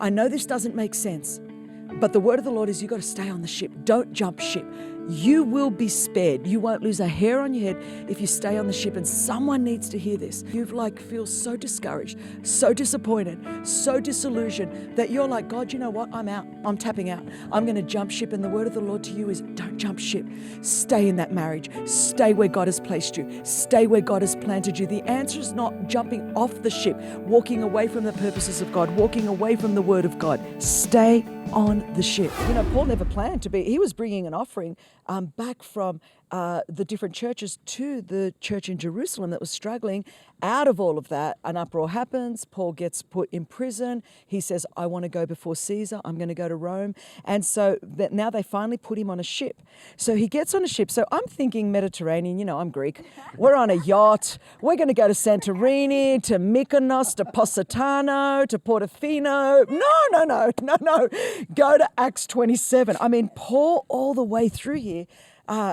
I know this doesn't make sense, but the word of the Lord is you've got to stay on the ship. Don't jump ship. You will be spared. You won't lose a hair on your head if you stay on the ship. And someone needs to hear this. You feel so discouraged, so disappointed, so disillusioned that you're like, God, you know what? I'm out. I'm tapping out. I'm going to jump ship. And the word of the Lord to you is don't jump ship. Stay in that marriage. Stay where God has placed you. Stay where God has planted you. The answer is not jumping off the ship, walking away from the purposes of God, walking away from the word of God. Stay on the ship. Paul never planned to be. He was bringing an offering back from the different churches to the church in Jerusalem that was struggling. Out of all of that, an uproar happens. Paul gets put in prison. He says, I want to go before Caesar. I'm going to go to Rome. And so that now they finally put him on a ship. So he gets on a ship. So I'm thinking Mediterranean. I'm Greek. We're on a yacht. We're going to go to Santorini, to Mykonos, to Positano, to Portofino. No. Go to Acts 27. I mean, Paul all the way through here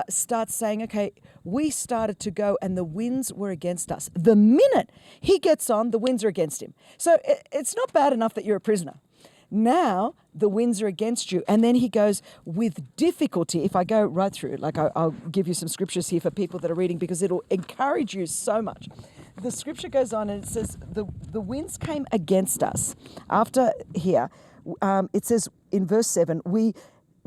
starts saying, okay, we started to go and the winds were against us. The minute he gets on, the winds are against him. So it's not bad enough that you're a prisoner. Now the winds are against you. And then he goes with difficulty. If I go right through, I'll give you some scriptures here for people that are reading because it'll encourage you so much. The scripture goes on and it says the winds came against us. After here, it says in verse 7, we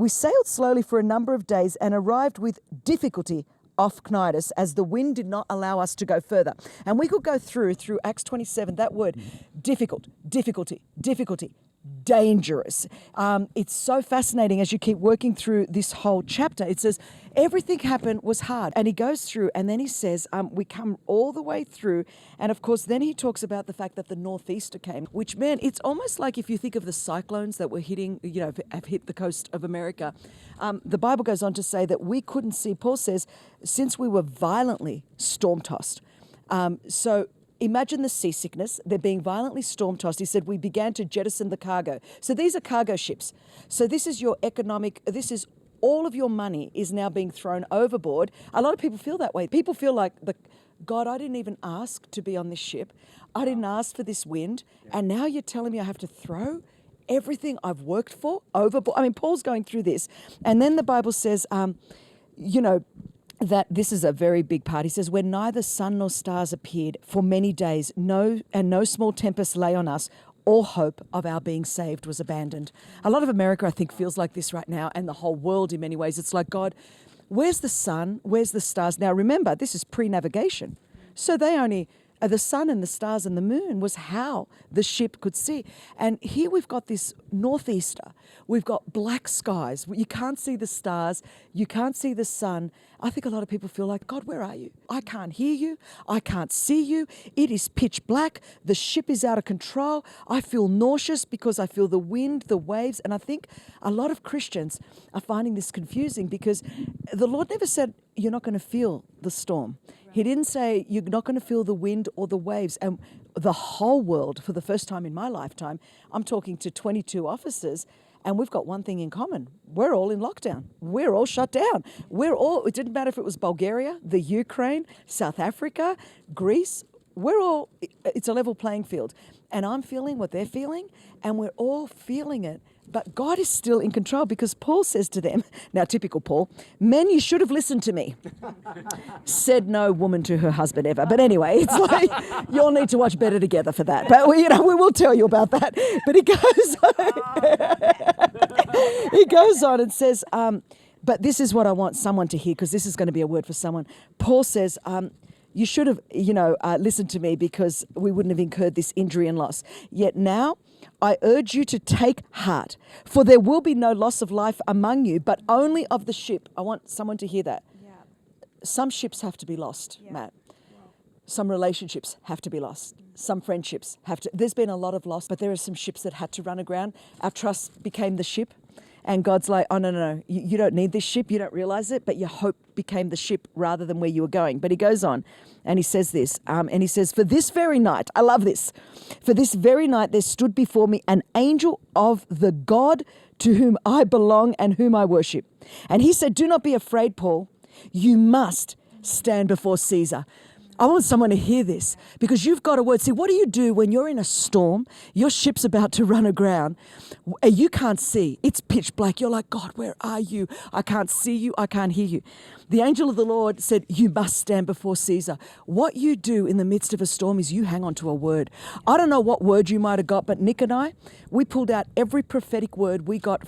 sailed slowly for a number of days and arrived with difficulty off Cnidus as the wind did not allow us to go further. And we could go through Acts 27, that word, difficulty, dangerous. It's so fascinating as you keep working through this whole chapter. It says everything happened was hard. And he goes through and then he says, we come all the way through. And of course, then he talks about the fact that the northeaster came, which meant it's almost like if you think of the cyclones that were hitting, have hit the coast of America. The Bible goes on to say that we couldn't see. Paul says, since we were violently storm-tossed. So imagine the seasickness. They're being violently storm-tossed. He said, we began to jettison the cargo. So these are cargo ships. So this is all of your money is now being thrown overboard. A lot of people feel that way. People feel like, God, I didn't even ask to be on this ship. I didn't ask for this wind. And now you're telling me I have to throw everything I've worked for overboard. I mean, Paul's going through this. And then the Bible says, that this is a very big part. He says, when neither sun nor stars appeared for many days, no small tempest lay on us, all hope of our being saved was abandoned. A lot of America, I think, feels like this right now, and the whole world in many ways. It's like, God, where's the sun? Where's the stars? Now, remember, this is pre-navigation. So the sun and the stars and the moon was how the ship could see. And here we've got this northeaster. We've got black skies. You can't see the stars. You can't see the sun. I think a lot of people feel like, God, where are you? I can't hear you. I can't see you. It is pitch black. The ship is out of control. I feel nauseous because I feel the wind, the waves. And I think a lot of Christians are finding this confusing because the Lord never said you're not going to feel the storm. He didn't say you're not going to feel the wind or the waves. And the whole world, for the first time in my lifetime, I'm talking to 22 officers, and we've got one thing in common. We're all in lockdown. We're all shut down. It didn't matter if it was Bulgaria, the Ukraine, South Africa, Greece. It's a level playing field. And I'm feeling what they're feeling, and we're all feeling it. But God is still in control because Paul says to them, now typical Paul, men, you should have listened to me. Said no woman to her husband ever. But anyway, it's like, you'll need to watch Better Together for that. But we will tell you about that. But he goes on and says, but this is what I want someone to hear because this is going to be a word for someone. Paul says, you should have, listened to me because we wouldn't have incurred this injury and loss. Yet now I urge you to take heart, for there will be no loss of life among you, but only of the ship. I want someone to hear that. Yeah. Some ships have to be lost, Matt. Yeah. Some relationships have to be lost. Some friendships have to. There's been a lot of loss, but there are some ships that had to run aground. Our trust became the ship. And God's like, oh, no. You don't need this ship. You don't realize it. But your hope became the ship rather than where you were going. But he goes on and he says this. And he says, for this very night, I love this. For this very night there stood before me an angel of the God to whom I belong and whom I worship. And he said, do not be afraid, Paul. You must stand before Caesar. I want someone to hear this because you've got a word. See, what do you do when you're in a storm? Your ship's about to run aground. You can't see. It's pitch black. You're like, God, where are you? I can't see you. I can't hear you. The angel of the Lord said, you must stand before Caesar. What you do in the midst of a storm is you hang on to a word. I don't know what word you might have got, but Nick and I, we pulled out every prophetic word we got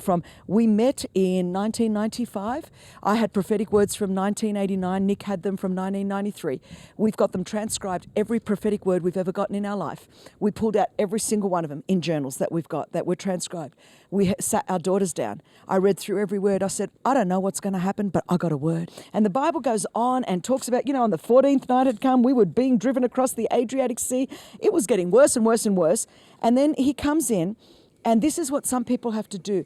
we met in 1995. I had prophetic words from 1989. Nick had them from 1993. We've got them transcribed, every prophetic word we've ever gotten in our life. We pulled out every single one of them in journals that we've got that were transcribed. We sat our daughters down. I read through every word. I said, I don't know what's going to happen, but I got a word. And the Bible goes on and talks about, on the 14th night had come, we were being driven across the Adriatic Sea. It was getting worse and worse and worse. And then he comes in, and this is what some people have to do.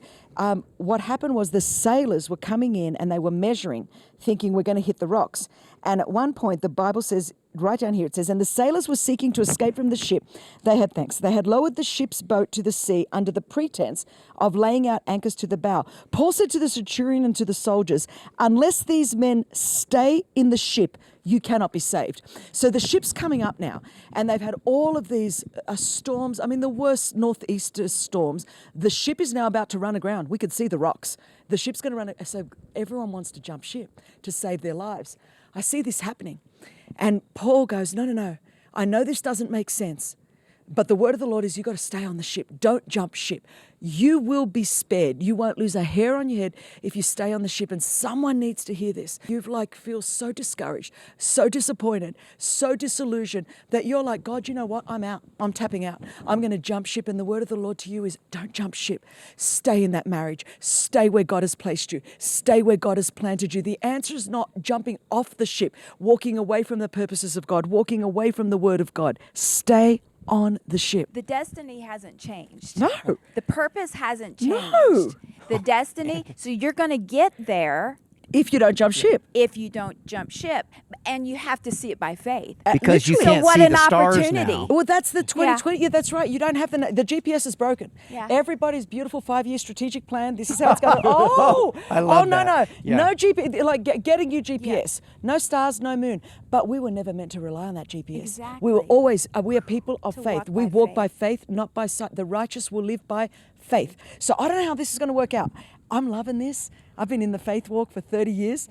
What happened was the sailors were coming in and they were measuring, thinking we're going to hit the rocks. And at one point, the Bible says, right down here, it says, and the sailors were seeking to escape from the ship. They had lowered the ship's boat to the sea under the pretense of laying out anchors to the bow. Paul said to the centurion and to the soldiers, unless these men stay in the ship, you cannot be saved. So the ship's coming up now, and they've had all of these storms. I mean, the worst northeaster storms. The ship is now about to run aground. We could see the rocks. The ship's going to run. So everyone wants to jump ship to save their lives. I see this happening. And Paul goes, no. I know this doesn't make sense, but the word of the Lord is you've got to stay on the ship. Don't jump ship. You will be spared. You won't lose a hair on your head if you stay on the ship, and someone needs to hear this. You feel so discouraged, so disappointed, so disillusioned that you're like, God, you know what? I'm out. I'm tapping out. I'm going to jump ship. And the word of the Lord to you is don't jump ship. Stay in that marriage. Stay where God has placed you. Stay where God has planted you. The answer is not jumping off the ship, walking away from the purposes of God, walking away from the word of God. Stay on the ship. The destiny hasn't changed. No. The purpose hasn't changed. No. The destiny, so you're going to get there If you don't jump ship. if you don't jump ship, and you have to see it by faith. Because you Literally. can't So what see an the stars opportunity. now. Well, that's the 2020. Yeah, that's right. You don't have the GPS is broken. Yeah. Everybody's beautiful 5-year strategic plan. This is how it's going. Oh, I love no, that. Yeah. no GPS. Like getting you GPS. No stars, no moon. But we were never meant to rely on that GPS. Exactly. We were always. We are people of To faith. walk We by walk faith. by faith, not by sight. The righteous will live by faith. So I don't know how this is going to work out. I'm loving this. I've been in the faith walk for 30 years,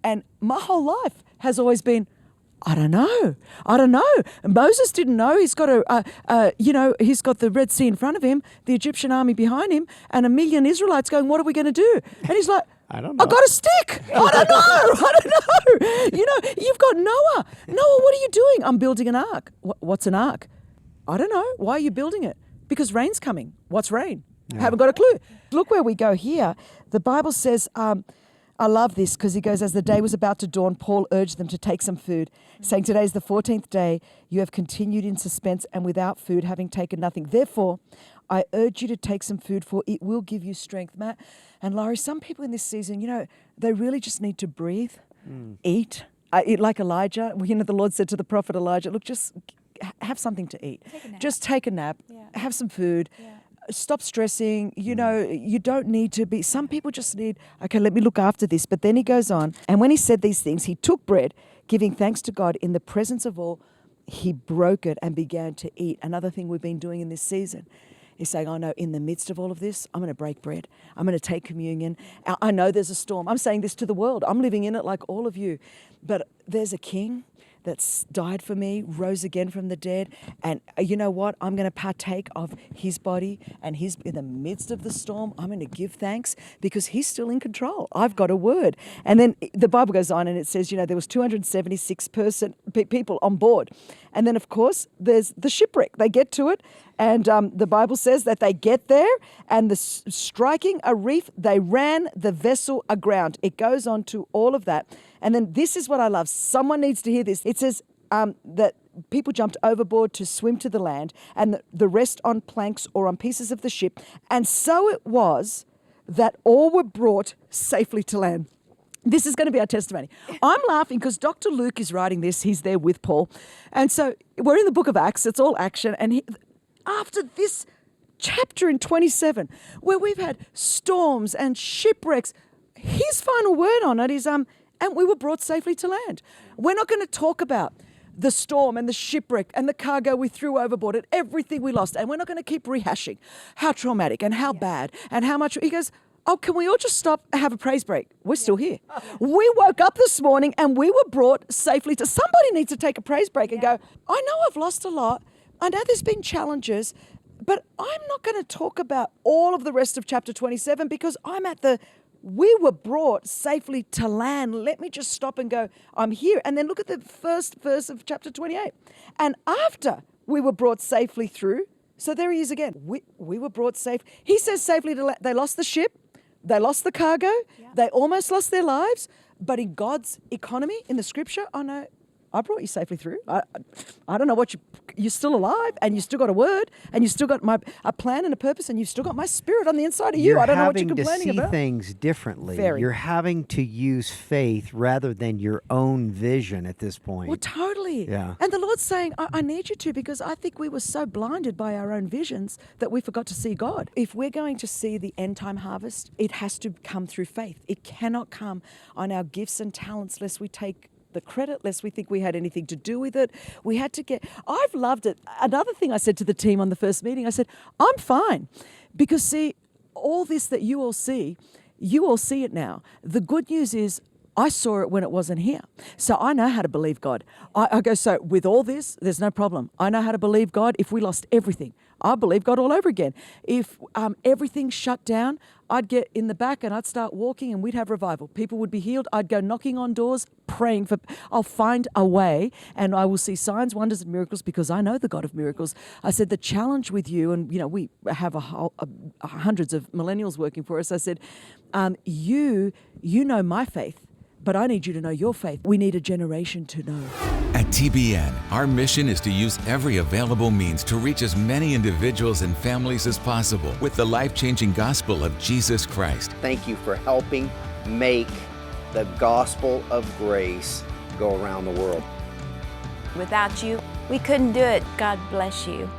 and my whole life has always been, I don't know. Moses didn't know. He's got he's got the Red Sea in front of him, the Egyptian army behind him, and 1 million Israelites going, what are we going to do? And he's like, I don't know. I got a stick. I don't know. You've got Noah. Noah, what are you doing? I'm building an ark. What's an ark? I don't know. Why are you building it? Because rain's coming. What's rain? Haven't got a clue. Look where we go here. The Bible says, I love this because he goes, as the day was about to dawn, Paul urged them to take some food, saying, today is the 14th day. You have continued in suspense and without food, having taken nothing. Therefore, I urge you to take some food, for it will give you strength. Matt and Laurie, some people in this season, they really just need to breathe, eat. Eat like Elijah. The Lord said to the prophet Elijah, look, just have something to eat. Just take a nap, have some food. Stop stressing. You don't need to be. Some people just need, okay, let me look after this. But then he goes on. And when he said these things, he took bread, giving thanks to God in the presence of all. He broke it and began to eat. Another thing we've been doing in this season is saying, oh no, in the midst of all of this, I'm going to break bread. I'm going to take communion. I know there's a storm. I'm saying this to the world. I'm living in it like all of you. But there's a king that's died for me, rose again from the dead. And you know what? I'm going to partake of his body, and he's in the midst of the storm. I'm going to give thanks because he's still in control. I've got a word. And then the Bible goes on and it says, there was 276 people on board. And then, of course, there's the shipwreck. They get to it. And the Bible says that they get there, and striking a reef, they ran the vessel aground. It goes on to all of that. And then this is what I love. Someone needs to hear this. It says that people jumped overboard to swim to the land, and the rest on planks or on pieces of the ship. And so it was that all were brought safely to land. This is going to be our testimony. I'm laughing because Dr. Luke is writing this. He's there with Paul. And so we're in the book of Acts. It's all action. And after this chapter in 27, where we've had storms and shipwrecks, his final word on it is, and we were brought safely to land. We're not going to talk about the storm and the shipwreck and the cargo we threw overboard and everything we lost. And we're not going to keep rehashing how traumatic and how bad and how much. He goes, oh, can we all just stop and have a praise break? We're still here. We woke up this morning and we were brought safely to. Somebody needs to take a praise break and go, I know I've lost a lot. I know there's been challenges, but I'm not going to talk about all of the rest of chapter 27 because I'm at we were brought safely to land. Let me just stop and go, I'm here. And then look at the first verse of chapter 28. And after we were brought safely through, so there he is again. We were brought safe. He says safely to land. They lost the ship. They lost the cargo. Yeah. They almost lost their lives. But in God's economy, in the scripture, I know, I brought you safely through. I don't know what you're still alive and you still got a word and you still got a plan and a purpose and you've still got my spirit on the inside of you. I don't know what you're complaining about. You're having to see things differently. Very. You're having to use faith rather than your own vision at this point. Well, totally. Yeah. And the Lord's saying, I need you to, because I think we were so blinded by our own visions that we forgot to see God. If we're going to see the end time harvest, it has to come through faith. It cannot come on our gifts and talents lest we take the credit, lest we think we had anything to do with it. We had to I've loved it. Another thing I said to the team on the first meeting, I said, I'm fine. Because see, all this that you all see it now. The good news is I saw it when it wasn't here. So I know how to believe God. I go, so with all this, there's no problem. I know how to believe God. If we lost everything, I believe God all over again. If everything shut down, I'd get in the back and I'd start walking and we'd have revival. People would be healed. I'd go knocking on doors, praying I'll find a way and I will see signs, wonders and miracles because I know the God of miracles. I said, the challenge with you, and we have hundreds of millennials working for us. I said, you know my faith, but I need you to know your faith. We need a generation to know. At TBN, our mission is to use every available means to reach as many individuals and families as possible with the life-changing gospel of Jesus Christ. Thank you for helping make the gospel of grace go around the world. Without you, we couldn't do it. God bless you.